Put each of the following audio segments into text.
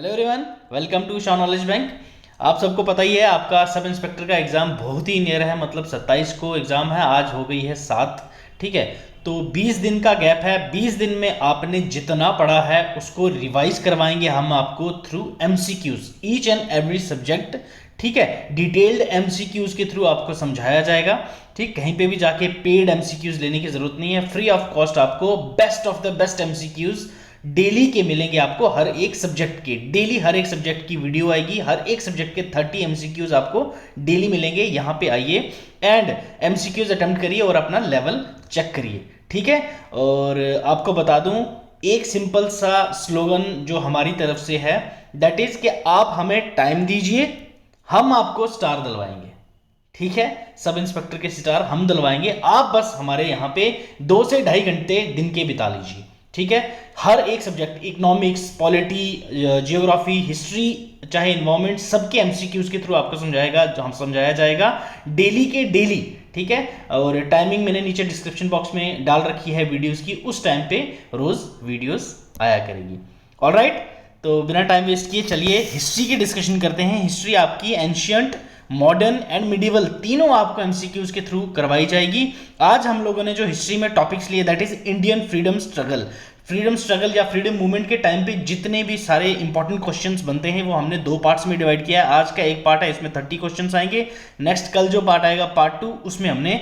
Hello everyone, welcome to Shah knowledge bank. आप सबको पता ही है आपका सब इंस्पेक्टर का एग्ज़ाम बहुत ही नियर है, मतलब 27 को एग्ज़ाम है, आज हो गई है 7। ठीक है, तो 20 दिन का गैप है। 20 दिन में आपने जितना पढ़ा है उसको रिवाइज करवाएंगे हम आपको through MCQs, each and every subject. ठीक है, डिटेल्ड एमसीक्यूज के थ्रू आपको समझाया जाएगा। ठीक, कहीं पे भी जाके पेड एमसीक्यूज लेने की जरूरत नहीं है, फ्री ऑफ कॉस्ट आपको best of the best MCQs daily के मिलेंगे आपको। हर एक सब्जेक्ट के डेली हर एक सब्जेक्ट की वीडियो आएगी, हर एक सब्जेक्ट के 30 एमसीक्यूज आपको डेली मिलेंगे। यहां पे आइए एंड एमसीक्यूज अटेम्प्ट करिए और अपना लेवल चेक करिए। ठीक है, और आपको बता दूं एक सिंपल सा स्लोगन जो हमारी तरफ से है, दैट इज कि आप हमें टाइम दीजिए, हम आपको स्टार दिलवाएंगे। ठीक है, सब इंस्पेक्टर के स्टार हम दिलवाएंगे, आप बस हमारे यहां पे 2 से 2.5 घंटे दिन के बिता लीजिए। ठीक है, हर एक subject, economics, polity, geography, history, चाहे इन्वायरमेंट, सबके एमसीक्यूज के थ्रू आपको समझाया जाएगा डेली के डेली। ठीक है, और टाइमिंग मैंने नीचे डिस्क्रिप्शन बॉक्स में डाल रखी है वीडियोस की, उस टाइम पे रोज वीडियोस आया करेगी। ऑलराइट, तो बिना टाइम वेस्ट किए चलिए हिस्ट्री की डिस्कशन करते हैं। हिस्ट्री आपकी एंशियंट, मॉडर्न एंड मिडिवल तीनों आपको एमसीक्यूज के थ्रू करवाई जाएगी। आज हम लोगों ने जो हिस्ट्री में टॉपिक्स लिए, that is Indian freedom struggle. Freedom struggle या फ्रीडम मूवमेंट के टाइम पे जितने भी सारे इंपॉर्टेंट क्वेश्चंस बनते हैं वो हमने 2 पार्ट्स में डिवाइड किया है। आज का एक पार्ट है, इसमें 30 क्वेश्चंस आएंगे। नेक्स्ट कल जो पार्ट आएगा पार्ट 2, उसमें हमने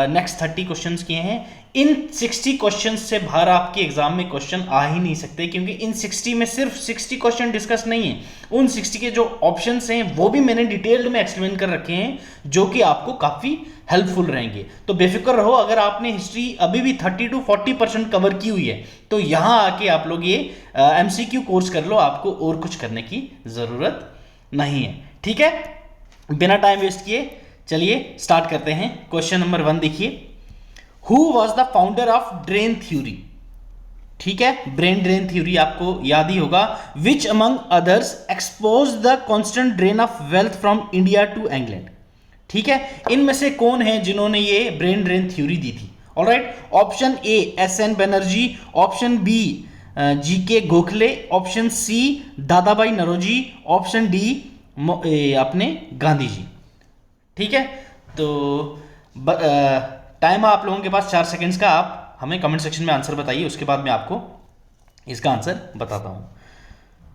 नेक्स्ट 30 क्वेश्चंस किए हैं। इन 60 क्वेश्चन से बाहर आपके एग्जाम में क्वेश्चन आ ही नहीं सकते, क्योंकि इन 60 में सिर्फ 60 क्वेश्चन डिस्कस नहीं है, उन 60 के जो ऑप्शंस हैं वो भी मैंने डिटेल्ड में एक्सप्लेन कर रखे हैं, जो कि आपको काफी हेल्पफुल रहेंगे। तो बेफिक्र रहो, अगर आपने हिस्ट्री अभी भी 30 to 40% कवर की हुई है तो यहां आके आप लोग ये एमसीक्यू कोर्स कर लो, आपको और कुछ करने की जरूरत नहीं है। ठीक है, बिना टाइम वेस्ट किए चलिए स्टार्ट करते हैं। क्वेश्चन नंबर 1 देखिए, who was the founder of drain theory. ठीक है, ब्रेन ड्रेन थ्योरी आपको याद ही होगा। Which among others expose the constant drain of wealth from India to England. ठीक है, इनमें से कौन है जिन्होंने ये ब्रेन ड्रेन थ्योरी दी थी। Alright, option A S N. Banerjee, option B G K. Gokhale, option C Dadabhai Naoroji, option D अपने गांधी जी। ठीक है, तो टाइम आप लोगों के पास 4 सेकंड्स का, आप हमें कमेंट सेक्शन में आंसर बताइए, उसके बाद मैं आपको इसका आंसर बताता हूं।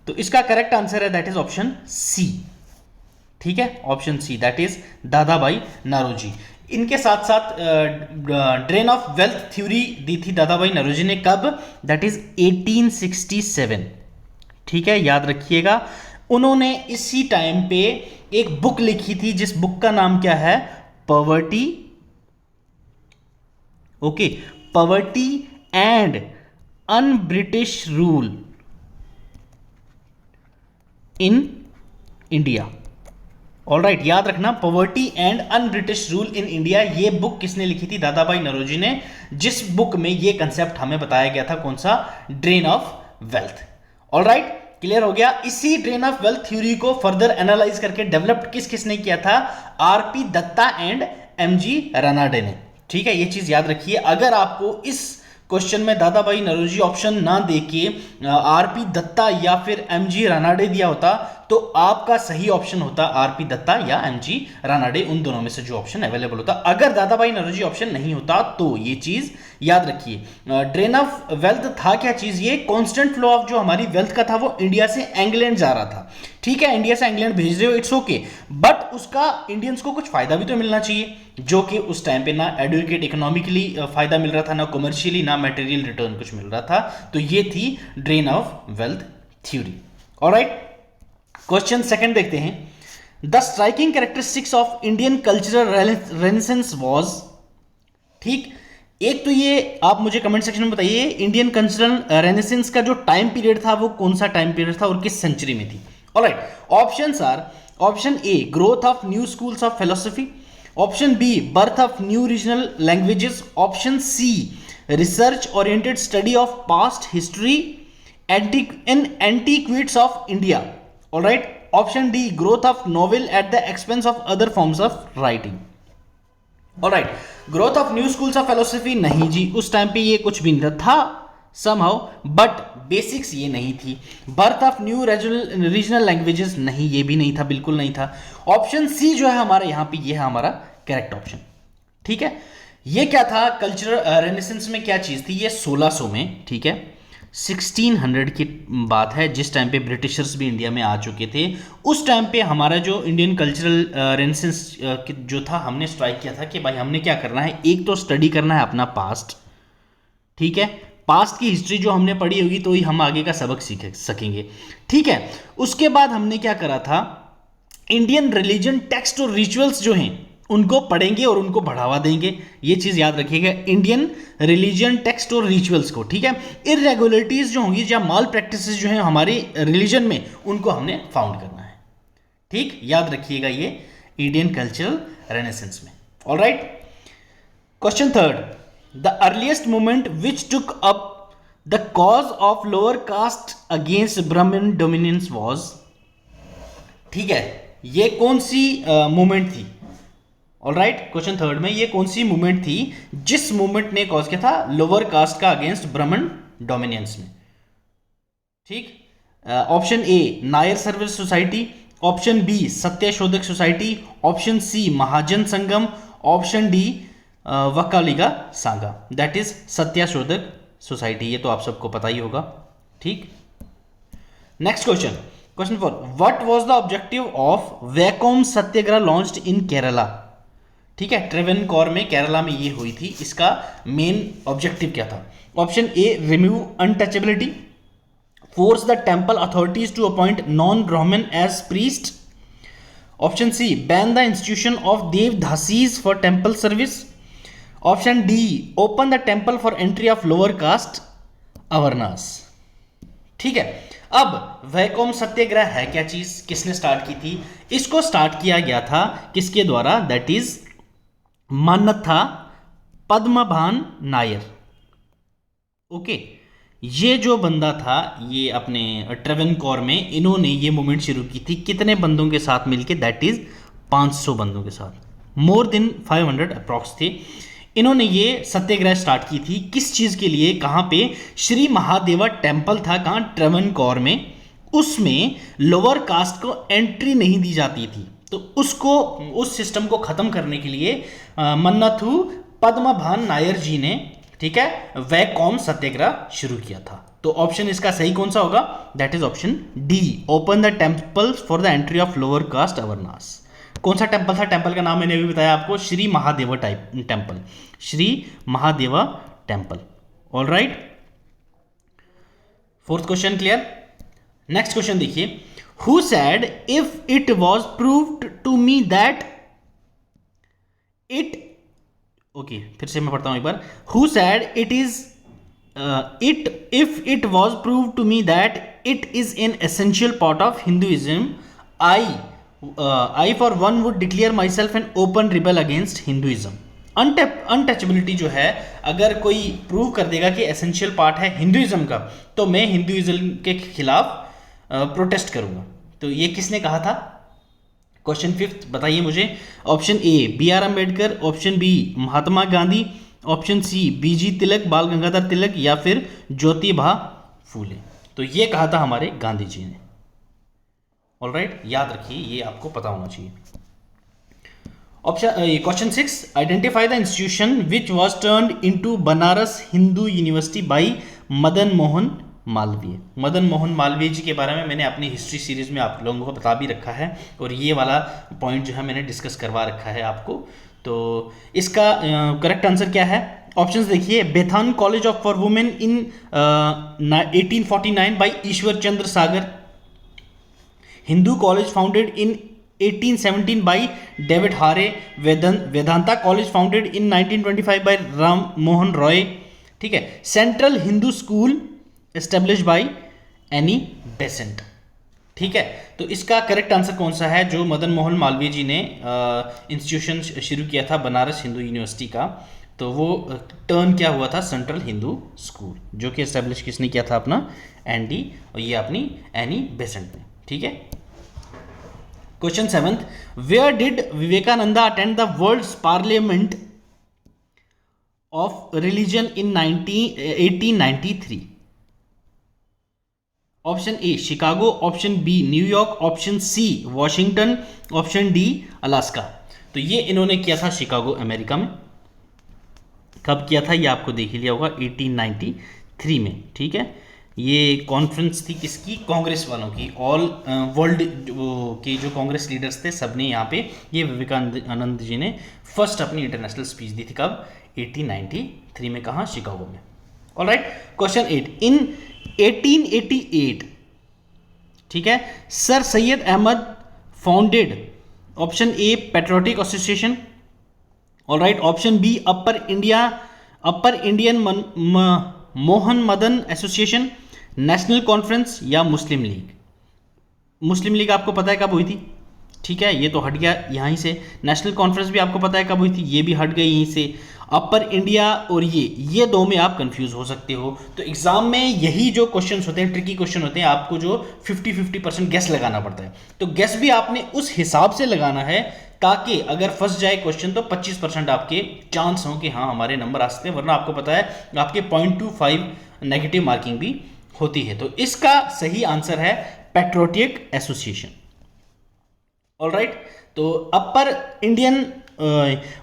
तो इसका करेक्ट आंसर है दैट इज ऑप्शन सी। ठीक है, option C that is Dadabhai Naoroji. इनके साथ साथ ड्रेन ऑफ वेल्थ थ्योरी दी थी दादाभाई नौरोजी ने, कब, दैट इज 1867। ठीक है, याद रखिएगा। उन्होंने इसी टाइम पे एक बुक लिखी थी, जिस बुक का नाम क्या है, poverty, okay, poverty and un British rule in India. Alright, याद रखना, poverty and un British rule in India, ये बुक किसने लिखी थी, दादाभाई नौरोजी ने, जिस बुक में ये कंसेप्ट हमें बताया गया था, कौन सा, drain of wealth. Alright, clear हो गया। इसी ड्रेन ऑफ वेल्थ थ्योरी को फर्दर एनालाइज करके डेवलप किसने किया था, R P Dutta and M G Ranade ने। ठीक है, ये चीज याद रखिए। अगर आपको इस क्वेश्चन में दादाभाई नौरोजी ऑप्शन ना देके आरपी दत्ता या फिर एमजी रानाडे दिया होता, तो आपका सही ऑप्शन होता आरपी दत्ता या एमजी रानाडे, उन दोनों में से जो ऑप्शन अवेलेबल होता। अगर दादाभाई नौरोजी ऑप्शन नहीं होता तो ये चीज याद रखिए। ड्रेन ऑफ वेल्थ था क्या चीज, ये कांस्टेंट फ्लो ऑफ जो हमारी वेल्थ का था वो इंडिया से इंग्लैंड जा रहा था। ठीक है, इंडिया से इंग्लैंड भेज रहे हो, इट्स ओके, बट उसका इंडियंस को कुछ फायदा भी तो मिलना चाहिए, जो कि उस टाइम पे ना एडुकेट इकोनॉमिकली फायदा मिल रहा था, ना कमर्शियली, ना मटेरियल रिटर्न कुछ मिल रहा था। तो ये थी drain of wealth theory. Alright, question second देखते हैं। The striking characteristics of Indian cultural renaissance was. ठीक, एक तो ये आप मुझे कमेंट सेक्शन में बताइए, इंडियन कल्चरल रेनेसेंस का जो टाइम पीरियड था वो कौन सा टाइम पीरियड था और किस सेंचुरी में थी। Alright, options are, option A growth of new schools of philosophy, option B birth of new regional languages, option C research oriented study of past history in antiquities of India. Alright, option D growth of novel at the expense of other forms of writing. Alright, growth of new schools of philosophy नहीं जी, उस time पे ये कुछ भी नहीं था। Somehow, but basics ये नहीं थी। Birth of new regional languages नहीं, ये भी नहीं था, बिल्कुल नहीं था। ऑप्शन सी जो है हमारा यहाँ पे, ये है हमारा करेक्ट ऑप्शन। ठीक है, ये क्या था, कल्चरल रेनेसेंस में क्या चीज थी, ये 1600 में, ठीक है, 1600 की बात है, जिस टाइम पे ब्रिटिशर्स भी इंडिया में आ चुके थे। उस टाइम पे हमारा जो इंडियन कल्चरल रेनेसेंस जो था, हमने स्ट्राइक किया था कि भाई हमने क्या करना है, एक तो स्टडी करना है अपना पास्ट, ठीक है, पास्ट की हिस्ट्री जो हमने पढ़ी होगी तो ही हम आगे का सबक सीख सकेंगे। ठीक है, उसके बाद हमने क्या करा था, इंडियन रिलीजन टेक्स्ट और रिचुअल्स जो हैं उनको पढ़ेंगे और उनको बढ़ावा देंगे। ये चीज याद रखिएगा, इंडियन रिलीजन टेक्स्ट और रिचुअल्स को, ठीक है। इरेगुलरिटीज जो होंगी या माल प्रैक्टिसेस जो हैं हमारे रिलीजन में, उनको हमने फाउंड करना है। ठीक, याद रखिएगा ये इंडियन कल्चरल रेनेसेंस में। Alright, question third, the earliest movement which took up the cause of lower cast against Brahmin dominance was. ठीक है, ये कौन सी मूवमेंट थी। ऑलराइट, क्वेश्चन थर्ड में ये कौन सी मूवमेंट थी जिस मूवमेंट ने कॉज किया था लोअर कास्ट का अगेंस्ट ब्राह्मण डोमिनेंस में। ठीक, option A Nair service society, option B Satyashodhak society, option C Mahajan Sangam, option D Vokkaliga Sangha, that is Satyashodhak society. ये तो आप सबको पता ही होगा। ठीक, next question, question 4, what was the objective of Vaikom Satyagraha launched in Kerala. ठीक है, ट्रेवनकोर में, केरला में ये हुई थी। इसका मेन ऑब्जेक्टिव क्या था। Option A remove untouchability, force the temple authorities to appoint non Brahmin as priest, option C ban the institution of devadasis for temple service, option D open the temple for entry of lower caste avarnas. ठीक है, अब वैकोम सत्याग्रह है क्या चीज, किसने start की थी। इसको स्टार्ट किया गया था किसके द्वारा, दैट इज मान्यथा पद्मभान नायर। ओके, ये जो बंदा था, ये अपने ट्रेवनकोर में इन्होंने ये मूवमेंट शुरू की थी। कितने बंदों के साथ मिलके, दैट इज 500 बंदों के साथ, मोर देन 500 अप्रॉक्स थे। इन्होंने ये सत्याग्रह स्टार्ट की थी किस चीज के लिए, कहां पे, श्री महादेवा टेम्पल था, कहां, ट्रेवनकोर में। उसमें लोअर कास्ट को एंट्री नहीं दी जाती थी, तो उसको, उस सिस्टम को खत्म करने के लिए मन्नथु पद्मभान नायर जी ने, ठीक है, वैकोम सत्याग्रह शुरू किया था। तो ऑप्शन इसका सही कौन सा होगा, that is option D, open the temple for the entry of lower caste avarnas. कौन सा टेम्पल था, टेम्पल का नाम मैंने अभी बताया आपको, Shri Mahadeva temple, Shri Mahadeva temple. All right, fourth question clear. Next question देखिए, who said if it was proved to me that it, okay फिर से मैं पढ़ता हूं एक बार, who said it is it if it was proved to me that it is an essential part of Hinduism, I for one would declare myself an open rebel against Hinduism। Untouchability जो है, अगर कोई prove कर देगा कि essential part है Hinduism का, तो मैं हिंदुइज्म के खिलाफ प्रोटेस्ट करूंगा। तो ये किसने कहा था। क्वेश्चन फिफ्थ बताइए मुझे, option A B R Ambedkar, option B Mahatma Gandhi, option C B G Tilak, Bal Gangadhar तिलक, या फिर ज्योतिबा फूले। तो ये कहा था हमारे गांधी जी ने। ऑलराइट, याद रखिए, ये आपको पता होना चाहिए। Option question 6, identify the institution which was turned into Banaras Hindu University by Madan Mohan Malaviya. Madan Mohan Malaviya ji के बारे में मैंने अपनी हिस्ट्री सीरीज में आप लोगों को बता भी रखा है, और ये वाला पॉइंट जो है मैंने डिस्कस करवा रखा है आपको। तो इसका करेक्ट आंसर क्या है, ऑप्शंस देखिए, Bethune College of for women in 1849 by Ishwar Chandra Sagar, Hindu College founded in 1817 by David Hare, Vedanta College founded in 1925 by Ram Mohan Roy. ठीक है, Central Hindu School establish by Annie Besant. ठीक है, तो इसका करेक्ट आंसर कौन सा है, जो मदन मोहन मालवीय जी ने इंस्टीट्यूशन शुरू किया था बनारस हिंदू यूनिवर्सिटी का, तो वो टर्न क्या हुआ था, सेंट्रल हिंदू स्कूल, जो कि एस्टेब्लिश किसने किया था, अपना एनडी, और ये अपनी एनी बेसेंट ने। ठीक है, question 7, where did Vivekananda attend the world's parliament of religion in 1893? Option A Chicago, option B New York, option C Washington, option D Alaska. तो ये इन्होंने किया था शिकागो अमेरिका में। कब किया था ये आपको देख ही लिया होगा, 1893 में। ठीक है, ये कॉन्फ्रेंस थी किसकी? कांग्रेस वालों की। ऑल वर्ल्ड के जो कांग्रेस लीडर्स थे सब ने यहाँ पे, ये विवेकानंद जी ने फर्स्ट अपनी इंटरनेशनल स्पीच दी थी। कब? 1893 में। कहाँ? शिकागो में। Alright, question 8। इन 1888, ठीक है, sir Syed Ahmad founded option A patriotic association, alright, option B upper Indian Mohan Madan association, national conference या मुस्लिम लीग। मुस्लिम लीग आपको पता है कब हुई थी, ठीक है, ये तो हट गया यहीं से। नेशनल कॉन्फ्रेंस भी आपको पता है कब हुई थी, ये भी हट गई यहीं से। अपर इंडिया और ये दो में आप कंफ्यूज हो सकते हो। तो एग्जाम में यही जो क्वेश्चंस होते हैं, ट्रिकी क्वेश्चन होते हैं, आपको जो 50-50% गेस लगाना पड़ता है। तो गेस भी आपने उस हिसाब से लगाना है ताकि अगर फंस जाए क्वेश्चन तो 25% आपके चांस हो कि हाँ हमारे नंबर आ सकते हैं, वरना आपको पता है आपके 0.25 नेगेटिव मार्किंग भी होती है। तो इसका सही आंसर है पेट्रियोटिक एसोसिएशन। ऑलराइट, तो अपर इंडियन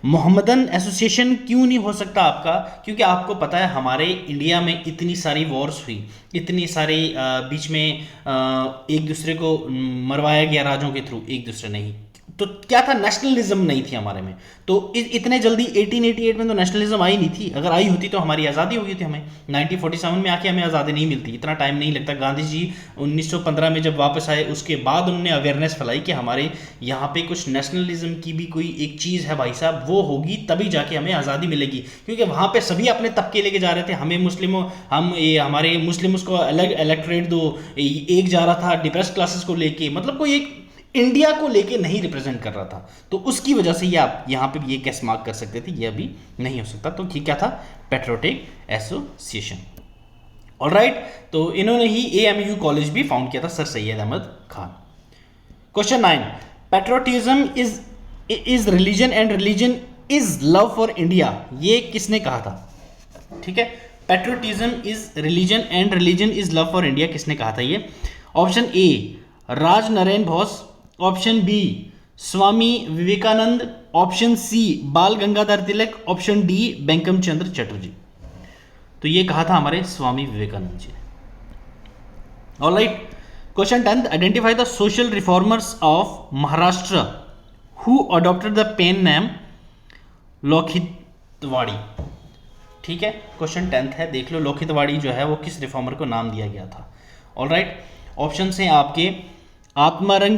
मोहम्मदन एसोसिएशन क्यों नहीं हो सकता आपका? क्योंकि आपको पता है हमारे इंडिया में इतनी सारी वॉर्स हुई, इतनी सारी बीच में एक दूसरे को मरवाया गया राजों के थ्रू, एक दूसरे नहीं, तो क्या था, नेशनलिज्म नहीं थी हमारे में। तो इतने जल्दी 1888 में तो नेशनलिज्म आई नहीं थी। अगर आई होती तो हमारी आज़ादी हो गई थी। हमें 1947 में आके हमें आज़ादी नहीं मिलती, इतना टाइम नहीं लगता। गांधी जी 1915 में जब वापस आए उसके बाद उन्होंने अवेयरनेस फैलाई कि हमारे यहाँ पे कुछ नेशनलिज्म की भी कोई एक चीज़ है भाई साहब, वो होगी तभी जाके हमें आज़ादी मिलेगी। क्योंकि वहाँ पर सभी अपने तबके लेके जा रहे थे, हमें मुस्लिमों, हम ये हमारे मुस्लिम्स को अलग इलेक्टोरेट दो, एक जा रहा था डिप्रेस्ड क्लासेस को लेके, मतलब कोई एक इंडिया को लेके नहीं रिप्रेजेंट कर रहा था। तो उसकी वजह से ये आप यहाँ पे ये कैस मार्क कर सकते थे, ये अभी नहीं हो सकता। तो ठीक क्या था? Patriotic association. ऑलराइट, तो इन्होंने ही एएमयू कॉलेज भी फाउंड किया था, sir Syed Ahmad Khan. Question 9। Patriotism is religion and religion is love for India, ये किसने कहा था? ठीक है, patriotism is religion and religion is love for India, किसने कहा था ये? Option A Raj Narayan Bose, option B Swami Vivekananda, option C Bal Gangadhar Tilak, option D Bankim Chandra Chatterjee. तो ये कहा था हमारे स्वामी विवेकानंद जी ने। Alright, question 10। Identify the social reformers of Maharashtra who adopted the pen name Lokhitwadi. ठीक है, क्वेश्चन 10 है, देख लो। लोखितवाड़ी जो है वो किस रिफॉर्मर को नाम दिया गया था? ऑलराइट, ऑप्शन हैं आपके आत्माराम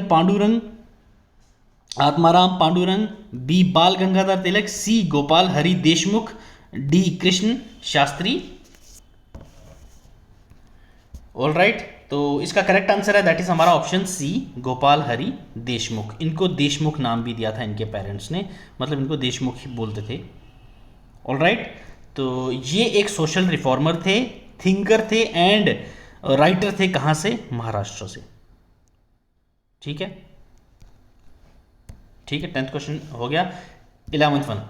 पांडुरंग, बी बाल गंगाधर तिलक, सी गोपाल हरि देशमुख, डी कृष्ण शास्त्री। ऑलराइट, तो इसका करेक्ट आंसर है दैट इज हमारा ऑप्शन सी गोपाल हरि देशमुख। इनको देशमुख नाम भी दिया था इनके पेरेंट्स ने, मतलब इनको देशमुख ही बोलते थे। ऑलराइट, तो ये एक सोशल रिफॉर्मर थे, थिंकर थे एंड राइटर थे। कहाँ से? महाराष्ट्र से। ठीक है, ठीक है, 10th क्वेश्चन हो गया। 11th one,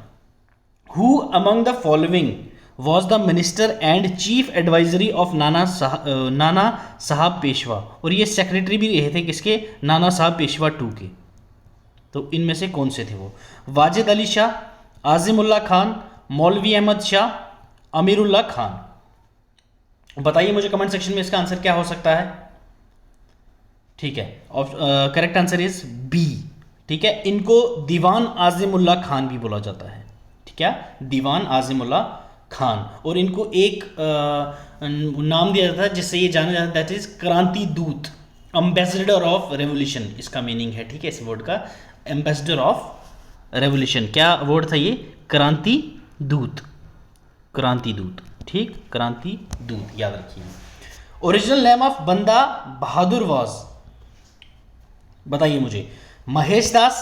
who among the following was the minister and chief advisory of नाना साहब पेशवा? और ये सेक्रेटरी भी रहे थे किसके? नाना साहब पेशवा टू के। तो इनमें से कौन से थे वो? वाजिद अली शाह, आजिमुल्ला खान, मौलवी अहमद शाह, अमीरुल्लाह खान। बताइए मुझे कमेंट सेक्शन में इसका आंसर क्या हो सकता है। ठीक है, करेक्ट आंसर इज बी। ठीक है, इनको दीवान आजिमुल्ला खान भी बोला जाता है। ठीक है, दीवान आजिमुल्ला खान। और इनको एक नाम दिया जाता है जिससे ये जाना जाता है, दैट इज क्रांति दूत, एम्बेसडर ऑफ रेवोल्यूशन, इसका मीनिंग है। ठीक है, इस वर्ड का एम्बेसडर ऑफ रेवोल्यूशन, क्या वर्ड था ये? क्रांति दूत, क्रांति दूत। ठीक, क्रांति दूत, याद रखिए। ओरिजिनल नेम ऑफ बंदा बहादुर वाज, बताइए मुझे। महेश दास,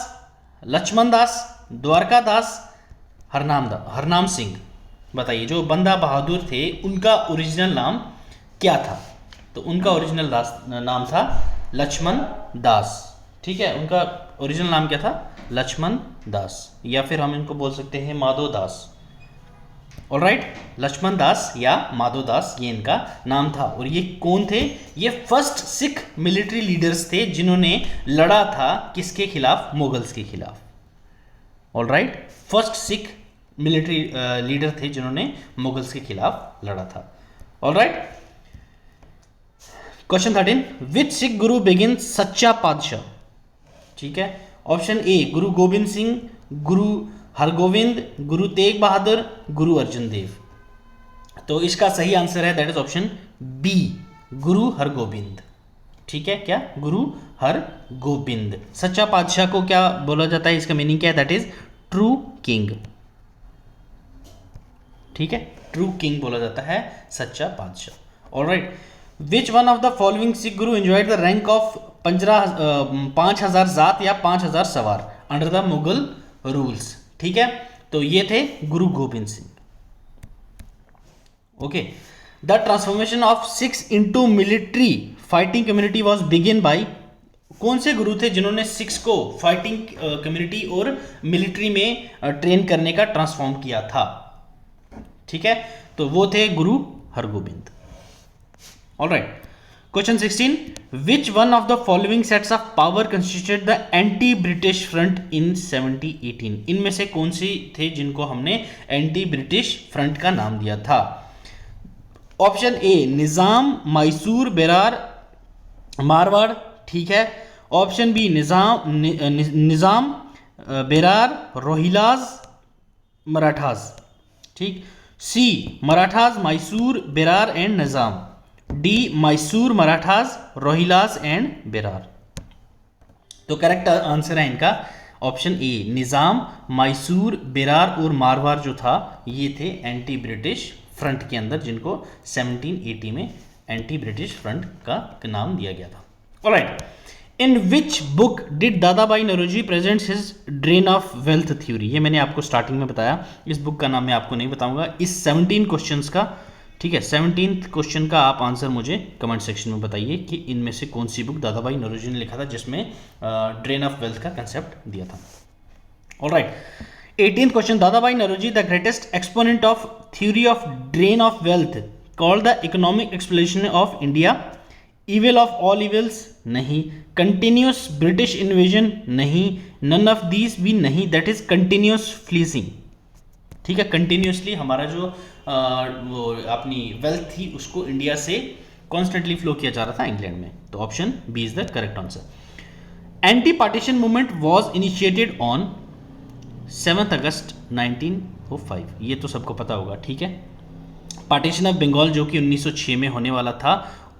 लक्ष्मण दास, द्वारका दास, हरनाम सिंह। बताइए, जो बंदा बहादुर थे उनका ओरिजिनल नाम क्या था? तो उनका ओरिजिनल नाम था लक्ष्मण दास। ठीक है, उनका ओरिजिनल नाम क्या था? लक्ष्मण दास, या फिर हम इनको बोल सकते हैं माधव दास। ऑलराइट, लक्ष्मण दास या माधव दास ये इनका नाम था। और ये कौन थे? ये फर्स्ट सिख मिलिट्री लीडर्स थे जिन्होंने लड़ा था किसके खिलाफ? मुगल्स के खिलाफ। Alright, first Sikh military leader थे जिन्होंने मुगल्स के खिलाफ लड़ा था। ऑलराइट, क्वेश्चन 13, विच सिख गुरु बिगिन सच्चा पातशाह? ठीक है, ऑप्शन ए गुरु गोविंद सिंह, गुरु हरगोविंद, गुरु तेग बहादुर, गुरु अर्जन देव। तो इसका सही आंसर है दैट इज ऑप्शन बी, गुरु हरगोविंद। ठीक है, क्या? गुरु हरगोविंद। सच्चा पातशाह को क्या बोला जाता है? इसका मीनिंग क्या है? That is true king. ठीक है, ट्रू किंग बोला जाता है सच्चा बादशाह। Alright, which one of the following Sikh Guru enjoyed the rank of 5000 जात या 5000 सवार अंडर द मुगल रूल्स? ठीक है, तो ये थे गुरु Govind Singh. Okay, the transformation of Sikhs into military fighting community was begin by? कौन से गुरु थे जिन्होंने सिख्स को फाइटिंग कम्युनिटी और मिलिट्री में ट्रेन करने का ट्रांसफॉर्म किया था? ठीक है, तो वो थे Guru Hargobind. Alright, question 16, which one of the following sets of power constituted the anti British front in 1718? इनमें से कौन सी थे जिनको हमने एंटी ब्रिटिश फ्रंट का नाम दिया था? Option A Nizam, Mysore, Berar, Marwar. ठीक है, ऑप्शन बी निजाम, बेरार, रोहिलाज, मराठास। ठीक, C Marathas, Mysore, Berar and Nizam. D Mysore, Marathas, Rohillas and Berar. तो करेक्ट आंसर है इनका ऑप्शन ए निजाम, मैसूर, बेरार और मारवाड़ जो था ये थे एंटी ब्रिटिश फ्रंट के अंदर, जिनको 1780 में एंटी ब्रिटिश फ्रंट का नाम दिया गया था। Alright, in which book did Dadabhai Naoroji presents his drain of wealth theory? ये मैंने आपको स्टार्टिंग में बताया, इस बुक का नाम मैं आपको नहीं बताऊंगा। इस 17 क्वेश्चंस का, ठीक है, 17th क्वेश्चन का आप आंसर मुझे कमेंट सेक्शन में बताइए कि इनमें से कौन सी बुक दादाबाई नौरोजी ने लिखा था जिसमें ड्रेन ऑफ वेल्थ का कंसेप्ट दिया था। Alright, 18th question, Dadabhai Naoroji the greatest exponent of theory of drain of wealth called the economic explanation of India? Evil of all evils नहीं, कंटिन्यूस ब्रिटिश इन्वेजन नहीं, नन ऑफ दीज भी नहीं, that is continuous फ्लीसिंग। ठीक है, continuously हमारा जो वो अपनी वेल्थ थी उसको इंडिया से कॉन्स्टेंटली फ्लो किया जा रहा था इंग्लैंड में। तो option B is the correct answer. Anti partition movement was initiated on 7 अगस्त 1905। ये तो सबको पता होगा। ठीक है, पार्टीशन ऑफ बंगाल जो कि 1906 में होने वाला था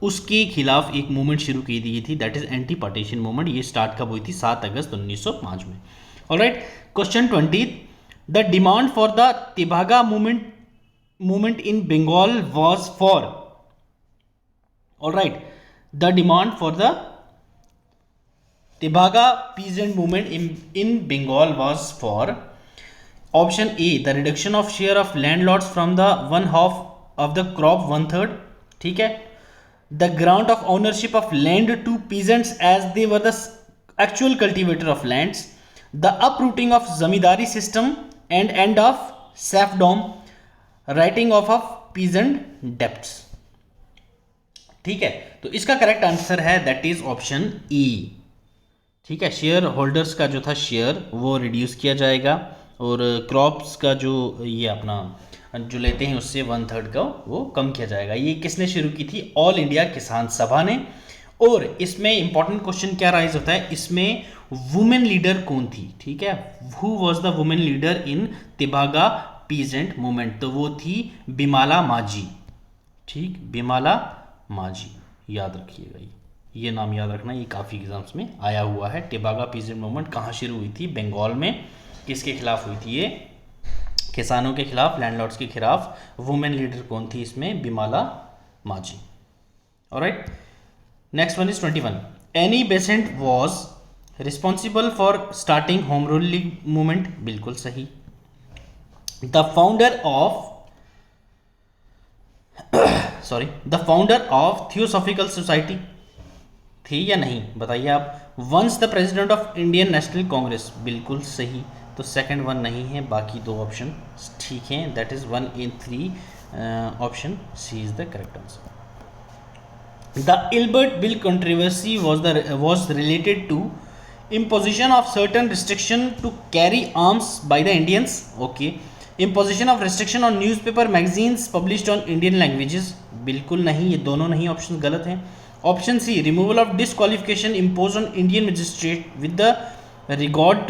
उसके खिलाफ एक मूवमेंट शुरू की दी थी, that is anti partition movement. ये स्टार्ट कब हुई थी? 7 अगस्त 1905 में। Alright, question 20, the demand for the Tebhaga movement in Bengal was for? Alright, the demand for the Tebhaga peasant movement in Bengal was for? Option A the reduction of share of landlords from the 1/2 of the crop 1/3। ठीक है, the grant of ownership of land to peasants as they were the actual cultivator of lands, the uprooting of zamindari system and end of serfdom, writing off of peasant debts। ठीक है, तो इसका correct answer है that is option E. ठीक है, share holders का जो था शेयर वो रिड्यूस किया जाएगा और क्रॉप्स का जो ये अपना जो लेते हैं उससे 1/3 का वो कम किया जाएगा। ये किसने शुरू की थी? ऑल इंडिया किसान सभा ने। और इसमें इंपॉर्टेंट क्वेश्चन क्या राइज होता है, इसमें वुमेन लीडर कौन थी? ठीक है, who was the women leader in Tebhaga peasant movement? तो वो थी बिमाला माझी। ठीक, बिमाला माझी, याद रखिएगा ये नाम याद रखना, ये काफ़ी एग्जाम्स में आया हुआ है। तिभागा पीजेंट मूवमेंट कहाँ शुरू हुई थी? बंगाल में। किसके खिलाफ हुई थी? ये किसानों के खिलाफ, लैंडलॉर्ड्स के खिलाफ। वुमेन लीडर कौन थी इसमें? Bimala Majhi. Alright, next one is 21, Annie Besant was responsible for starting home rule league movement? बिल्कुल सही। The founder of theosophical society थी या नहीं? बताइए आप। Once the president of Indian national Congress? बिल्कुल सही। तो सेकंड वन नहीं है, बाकी दो ऑप्शन ठीक है, that is 1 in 3, option C is the correct answer. The Ilbert Bill controversy was related to imposition of certain restriction to carry arms by the Indians. Okay. Imposition of restriction on newspaper magazines published on Indian languages. बिल्कुल नहीं, ये दोनों नहीं, option गलत हैं. Option C, removal of disqualification impose on Indian magistrate with the regard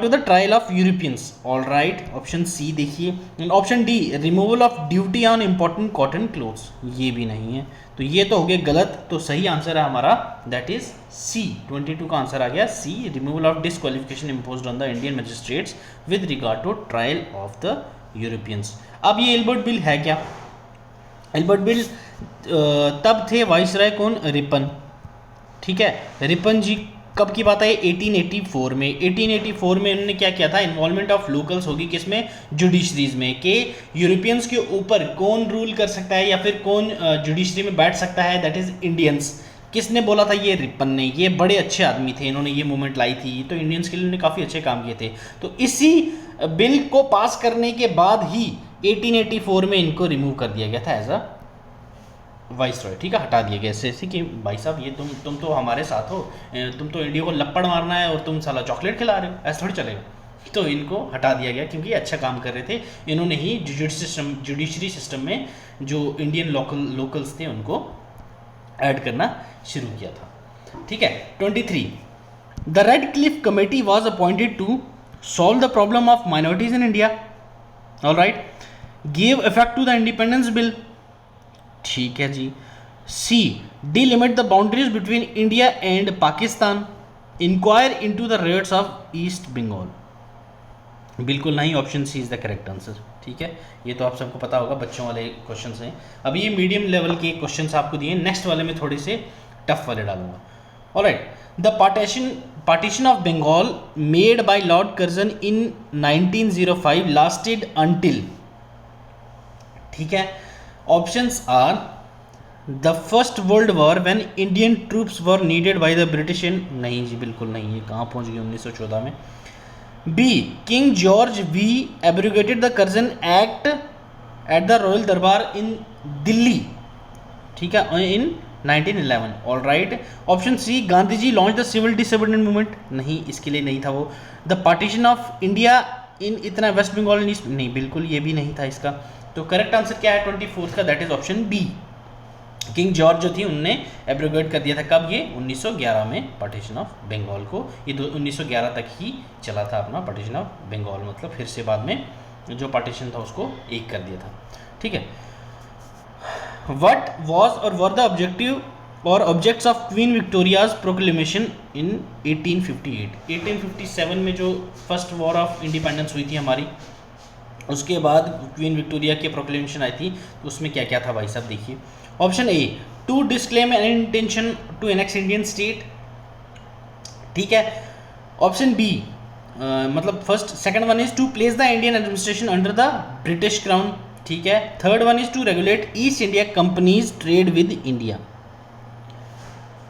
to the trial of Europeans. All right, option C देखिए. And option D, removal of duty on important cotton cloths. ये भी नहीं है, तो ये तो हो गया गलत. तो सही आंसर है हमारा दैट इज सी. 22 का आंसर आ गया C, removal of disqualification imposed on the Indian magistrates with regard to trial of the Europeans. अब ये इल्बर्ट बिल है क्या? इल्बर्ट बिल तब थे वाइसराय कौन? रिपन. ठीक है, रिपन जी कब की बात है? 1884 में. 1884 में उन्होंने क्या किया था? इन्वॉल्वमेंट ऑफ लोकल्स होगी किसमें? जुडिशरीज में, कि यूरोपियंस के ऊपर कौन रूल कर सकता है या फिर कौन जुडिशरी में बैठ सकता है, दैट इज इंडियंस. किसने बोला था? ये रिपन ने. ये बड़े अच्छे आदमी थे, इन्होंने ये मूवमेंट लाई थी, तो इंडियंस के लिए उन्होंने काफ़ी अच्छे काम किए थे. तो इसी बिल को पास करने के बाद ही 1884 में इनको रिमूव कर दिया गया था एज अ वाइसरॉय. ठीक है, हटा दिया गया ऐसे कि भाई साहब ये तुम तो हमारे साथ हो, तुम तो इंडिया को लपड़ मारना है और तुम साला चॉकलेट खिला रहे हो, ऐसा थोड़ी चलेगा. तो इनको हटा दिया गया क्योंकि अच्छा काम कर रहे थे. इन्होंने ही जुडिशरी सिस्टम में जो इंडियन लोकल्स थे उनको ऐड करना शुरू किया था. ठीक है. 23, the Radcliffe committee was appointed to solve the problem of minorities in India. All right. Give effect to the independence bill. ठीक है जी. C, delimit the boundaries between India and Pakistan. Inquire into the rates of East Bengal. बिल्कुल नहीं, option C is the correct answer. ठीक है, ये तो आप सबको पता होगा, बच्चों वाले क्वेश्चंस हैं. अब ये मीडियम लेवल के क्वेश्चंस आपको दिए, नेक्स्ट वाले में थोड़े से टफ वाले डालूंगा. Alright. The partition of Bengal made by Lord Curzon in 1905 lasted until. ठीक है. Options are the first world war when Indian troops were needed by the British in. नहीं जी, बिल्कुल नहीं, ये कहाँ पहुँच गई? 1914 में. B, king George V abrogated the Curzon act at the royal durbar in Delhi. ठीक है, in 1911. All right. Option C, Gandhi ji launch the civil disobedient movement. नहीं, इसके लिए नहीं था वो. The partition of India in इतना वेस्ट बंगाल इन ईस्ट. नहीं, बिल्कुल ये भी नहीं था इसका. तो करेक्ट आंसर क्या है 24 का? That is option B. King George जो थी उनने एब्रोगेट कर दिया था. कब? ये 1911 में पार्टीशन ऑफ बंगाल को. ये 1911 तक ही चला था अपना पार्टीशन ऑफ बंगाल, मतलब फिर से बाद में जो पार्टीशन था उसको एक कर दिया था. ठीक है. What was or were the objective or objects of Queen Victoria's proclamation in 1858. 1857 में जो फर्स्ट वॉर ऑफ इंडिपेंडेंस हुई थी हमारी, उसके बाद क्वीन विक्टोरिया की प्रोक्लेमेशन आई थी, तो उसमें क्या क्या था भाई साहब देखिए. Option A, to disclaim an intention to annex Indian state. ठीक है. ऑप्शन बी, मतलब first second one is to place the Indian administration under the British crown. ठीक है. Third one is to regulate East India companies trade with India.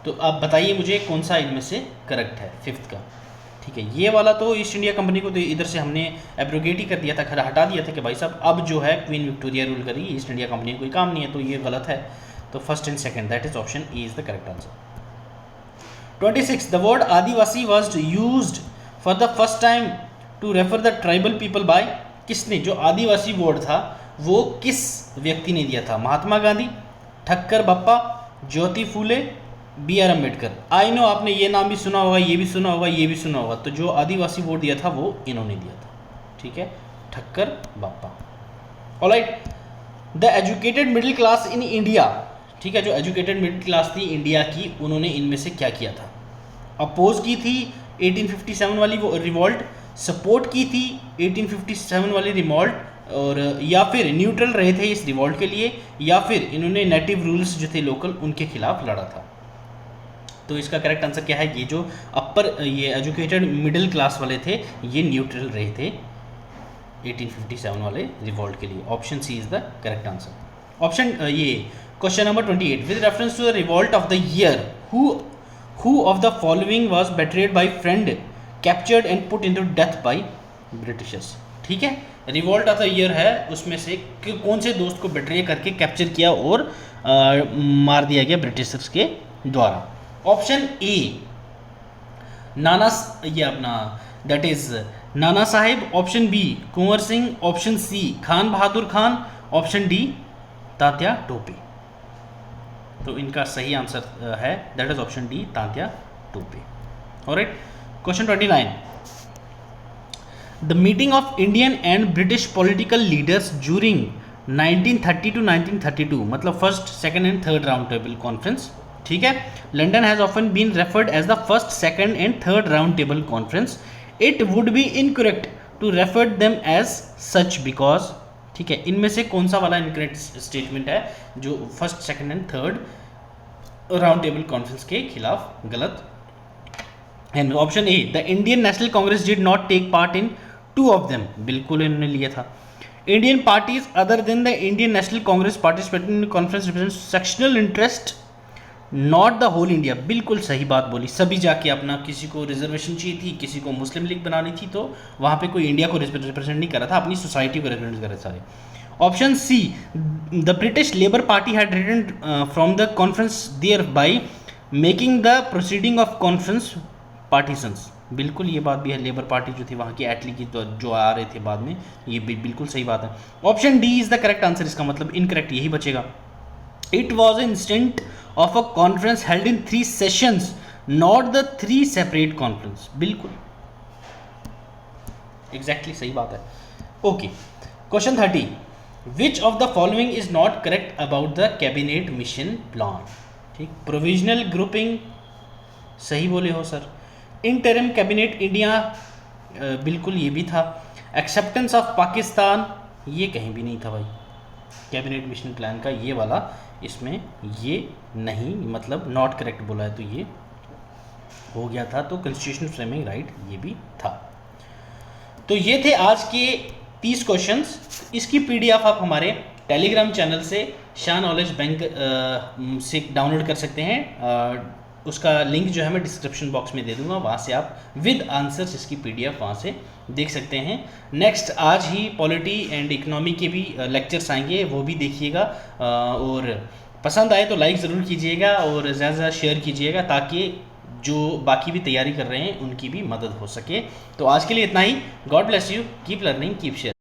तो आप बताइए मुझे कौन सा इनमें से करेक्ट है फिफ्थ का. ठीक है, ये वाला तो ईस्ट इंडिया कंपनी को तो इधर से हमने एब्रोगेट ही कर दिया था, हटा दिया था कि भाई साहब अब जो है क्वीन विक्टोरिया रूल करेगी, ईस्ट इंडिया कंपनी कोई काम नहीं है, तो ये गलत है. तो first and second, that is option A is the correct answer. 26, the word Adivasi was used for the first time to refer the tribal people by. किसने? जो आदिवासी वर्ड था वो किस व्यक्ति ने दिया था? Mahatma Gandhi, Thakkar Bappa, Jyoti Phule, B R Ambedkar. I know आपने ये नाम भी सुना होगा, ये भी सुना होगा, ये भी सुना होगा. तो जो आदिवासी वोट दिया था वो इन्होंने दिया था. ठीक है, Thakkar Bappa. Alright. The educated middle class in India. ठीक है, जो एजुकेटेड मिडिल क्लास थी इंडिया की, उन्होंने इनमें से क्या किया था? अपोज की थी 1857 वाली रिवॉल्ट, सपोर्ट की थी 1857 वाली रिवॉल्ट, और या फिर न्यूट्रल रहे थे इस रिवॉल्ट के लिए, या फिर इन्होंने नेटिव रूल्स जो थे लोकल उनके खिलाफ लड़ा था. तो इसका करेक्ट आंसर क्या है? ये जो अपर ये एजुकेटेड मिडिल क्लास वाले थे ये न्यूट्रल रहे थे 1857 वाले रिवॉल्ट के लिए. Option C is the correct answer. Option ये question number 28, with reference to the revolt of the year who of the following was betrayed by friend, captured and put into death by Britishers. ठीक है, revolt of the year है, उसमें से कौन से दोस्त को बिट्रे करके कैप्चर किया और मार दिया गया ब्रिटिशर्स के द्वारा। ऑप्शन ए नाना, ये अपना that is Nana Sahib, option B Kunwar Singh, option C Khan Bahadur Khan, option D Tatya Tope. तो इनका सही आंसर है that is option D Tatya Tope. Alright, question 29, the meeting of Indian and British political leaders during 1930 to 1932, मतलब first second and third round table conference, ठीक है, London has often been referred as the first second and third round table conference, it would be incorrect to refer them as such because, ठीक है, इनमें से कौन सा वाला incorrect statement है जो first second and third round table conference के खिलाफ गलत है। Option A the Indian national Congress did not take part in two of them, बिल्कुल इन्होंने लिया था। Indian parties other than the Indian national Congress participated in conference represent sectional interest not the whole India, बिल्कुल सही बात बोली। सभी जाके अपना, किसी को रिजर्वेशन चाहिए थी, किसी को मुस्लिम लीग बनानी थी, तो वहाँ पे कोई इंडिया को रिप्रेजेंट नहीं कर रहा था, अपनी सोसाइटी को रिप्रेजेंट कर रहे सारे। Option C the British Labour Party had written from the conference thereby making the proceeding of conference partisans, बिल्कुल ये बात भी है। लेबर पार्टी जो थी वहाँ की एटली की, तो जो आ रहे थे बाद में, ये बिल्कुल सही बात है। Option D is the correct answer, इसका मतलब इनकरेक्ट यही बचेगा। It was an instant of a conference held in 3 sessions, not the 3 separate conference, बिल्कुल एग्जैक्टली सही बात है। Okay, question 30, which of the following is not correct about the cabinet mission plan, ठीक, provisional grouping सही बोले हो sir, interim cabinet India बिल्कुल ये भी था, एक्सेप्टेंस ऑफ पाकिस्तान ये कहीं भी नहीं था भाई, कैबिनेट मिशन प्लान का ये वाला, इसमें ये नहीं, मतलब नॉट करेक्ट बोला है तो ये हो गया था। तो कॉन्स्टिट्यूशन फ्रेमिंग राइट ये भी था। तो ये थे आज के 30 क्वेश्चंस। इसकी पीडीएफ आप हमारे टेलीग्राम चैनल से शाह नॉलेज बैंक से डाउनलोड कर सकते हैं। उसका लिंक जो है मैं डिस्क्रिप्शन बॉक्स में दे दूंगा, वहाँ से आप विद आंसर्स इसकी पीडीएफ वहाँ से देख सकते हैं। नेक्स्ट आज ही पॉलिटी एंड इकोनॉमी के भी लेक्चर्स आएंगे, वो भी देखिएगा, और पसंद आए तो लाइक ज़रूर कीजिएगा और ज़्यादा से ज़्यादा शेयर कीजिएगा, ताकि जो बाकी भी तैयारी कर रहे हैं उनकी भी मदद हो सके। तो आज के लिए इतना ही। God bless you, keep learning, keep share.